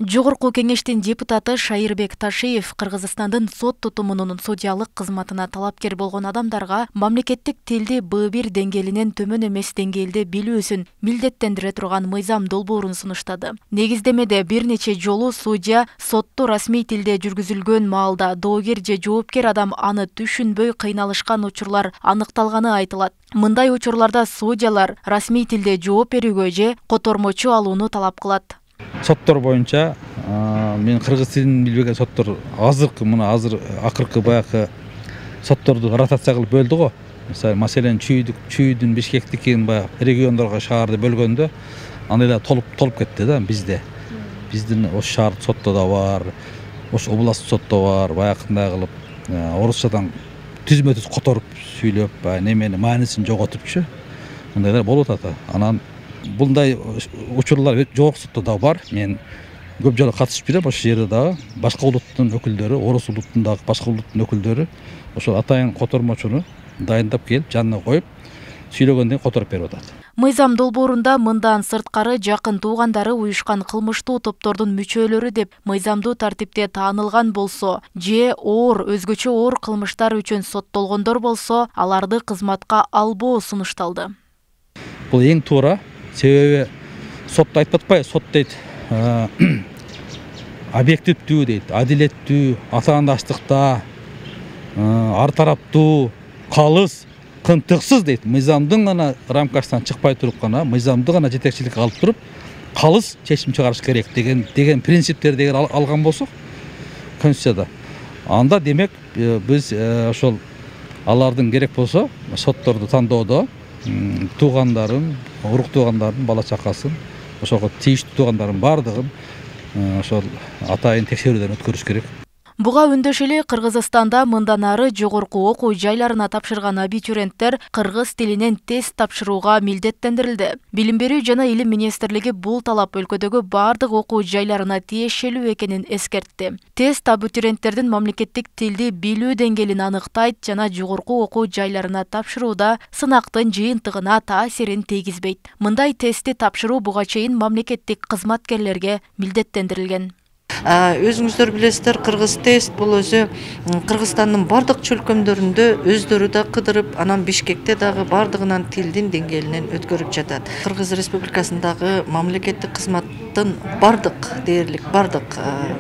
Жогорку кеңештин депутаты Шайырбек Ташиев Кыргызстандын сот тутумунун судьялык кызматына талапкер болгон адамдарга мамлекеттик тилди Б1 деңгээлинен төмөн эмес деңгээлде билүүсүн милдеттендире турган мыйзам долбоорун сунуштады. Негиздемеде бир нече жолу судья сотту расмий тилде жүргүзүлгөн маалда доогер же жоопкер адам аны түшүнбөй кыйналышкан учурлар аныкталганы айтылат. Мындай учурларда судьялар расмий тилде жооп берүүгө же котормочу алууну талап кылат. Соттор боюнча мен кыргыз тилин билбеген соттор азыр акыркы баягы сотторду ротация кылып бөлдү го. Маселен Чүйдүн, Бишкектикин баягы региондорго шаарды бөлгөндө андайлар толуп кетти да бизде. Биздин ош шаар сотто да бар, ош област сотто бар, баягындай кылып орусчадан түзмө-түз которуп сүйлөп, немени маанисин жоготупчу. Андайлар болуп атат. Анан Bunday учурлар жогорку сотто да бар. Мен көп жолу катышып жүрөм ошол жерде дагы башка улуттун өкүлдөрү, орус улуттун дагы башка улуттун өкүлдөрү ошол атайын котормочуну дайындап келип жанына коюп сүйлөгөндөн которуп берип атат. Мыйзам долбоорунда мындан сырткары жакын туугандары уюшкан кылмыштуу топтордун мүчөлөрү деп мыйзамдуу тартипте таанылган болсо, же өзгөчө оор кылмыштар үчүн соттолгондор болсо, аларды кызматка албоо сунушталды. Бул эң туура. Себеби сотто айтып атпайбы, сот дейт объективдүү дейт, адилеттүү, атаандаштыкта, ар тараптуу, калыс, кынтыксыз дейт. Мыйзамдын гана рамкасынан чыкпай туруп гана, мыйзамды гана жетекчилик алып туруп, калыс чечим чыгарыш керек деген принциптерди алган болсок, Конституцияда. Анда демек биз ошол алардын керек болсо сотторду тандоодо туугандарын, урук туугандарын, бала чакасын, ошого тийиштүү туугандарын бардыгын ошол атайын текшерүүдөн өткөрүш керек. Буга үндөш эле Кыргызстанда мындан ары жогорку окуу жайларына тапшырган абитуриенттер кыргыз тилинен тест тапшырууга милдеттендирилди. Билим берүү жана илим министрлиги бул талап өлкөдөгү бардык окуу жайларына тиешелүү экенин эскертти. Тест абитуриенттердин мамлекеттик тилди билүү деңгээлин аныктайт жана жогорку окуу жайларына тапшырууда сынактын жыйынтыгына таасирин тийгизбейт. Мындай тестти тапшыруу буга чейин мамлекеттик кызматкерлерге милдеттендирилген. Өзүңүздөр билесиздер, кыргыз тест бул өзү Кыргызстандын бардык чөлкөмдөрүндө өздөрү да кыдырып, анан Бишкекте дагы бардыгынан тилдин деңгээлинен өткөрүп жатат. Кыргыз Республикасындагы мамлекеттик кызматтын дээрлик бардык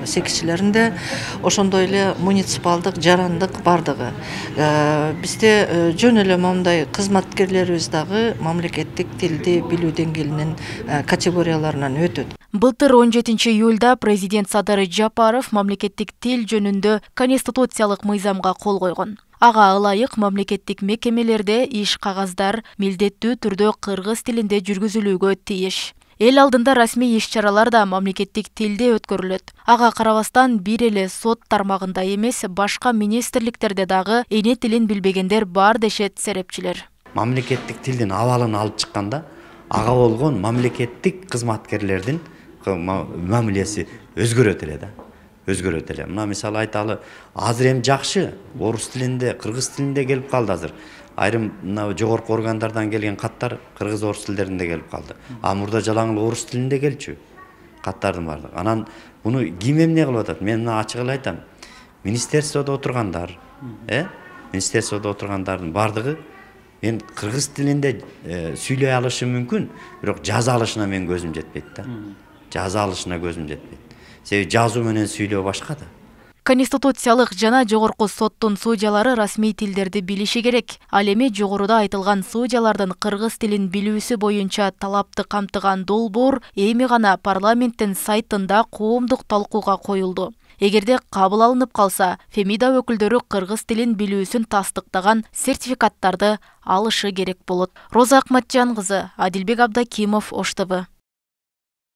секчилеринде, ошондой эле муниципалдык, жарандык бардыгы. Бизде жөн эле моундай кызматкерлерибиз дагы мамлекеттик тилди билүү деңгээлинин категорияларынан өтөт. Былтыр 17 июлда президент Садыр Жапаров мамлекеттик тил жөнүндө конституциялык мыйзамга кол койгон. Ага ылайык мамлекеттик мекемелерде иш кагаздар милдеттүү түрдө кыргыз тилинде жүргүзүлүүгө тийиш. Эл алдында расмий иш-чаралар да мамлекеттик тилде өткөрүлөт. Ага карабастан бир эле сот тармагында эмес, башка министрликтерде дагы эне тилин билбегендер бар дешет серепчилер. Мамлекеттик тилдин абалын алып чыкканда, ага болгон мамлекеттик кызматкерлердин мамилеси өзгөрөт эле да. Өзгөрөт эле. Мына мисалы айталы, азыр эми жакшы орус тилинде, кыргыз тилинде келип калды азыр. Айрым мына жогорку органдардан келген каттар кыргыз орус тилдеринде келип калды. Мурда жалаң орус тилинде келчү каттардын бардыгы. Анан буну ким эмне кылып атат? Мен мына ачык эле айтам. Министерстводо отургандар, министерстводо отургандардын бардыгы мен кыргыз тилинде сүйлөй алышым мүмкүн, бирок жаза алышына мен көзүм жетпейт да. Жаза алышына көзүм жетпейт. Себеби жазуу менен сүйлөө башка да. Конституциялык жана жогорку соттун судьялары расмий тилдерди билиши керек. Ал эми жогоруда айтылган судьялардын кыргыз тилин билүүсү боюнча талапты камтыган долбоор эми гана парламенттин сайтында коомдук талкууга коюлду. Эгерде кабыл алынып калса, Фемида өкүлдөрү кыргыз тилин билүүсүн тастыктаган сертификаттарды алышы керек болот. Роза Акматжан кызы, Адилбек Абдакимов, Ош ТВ.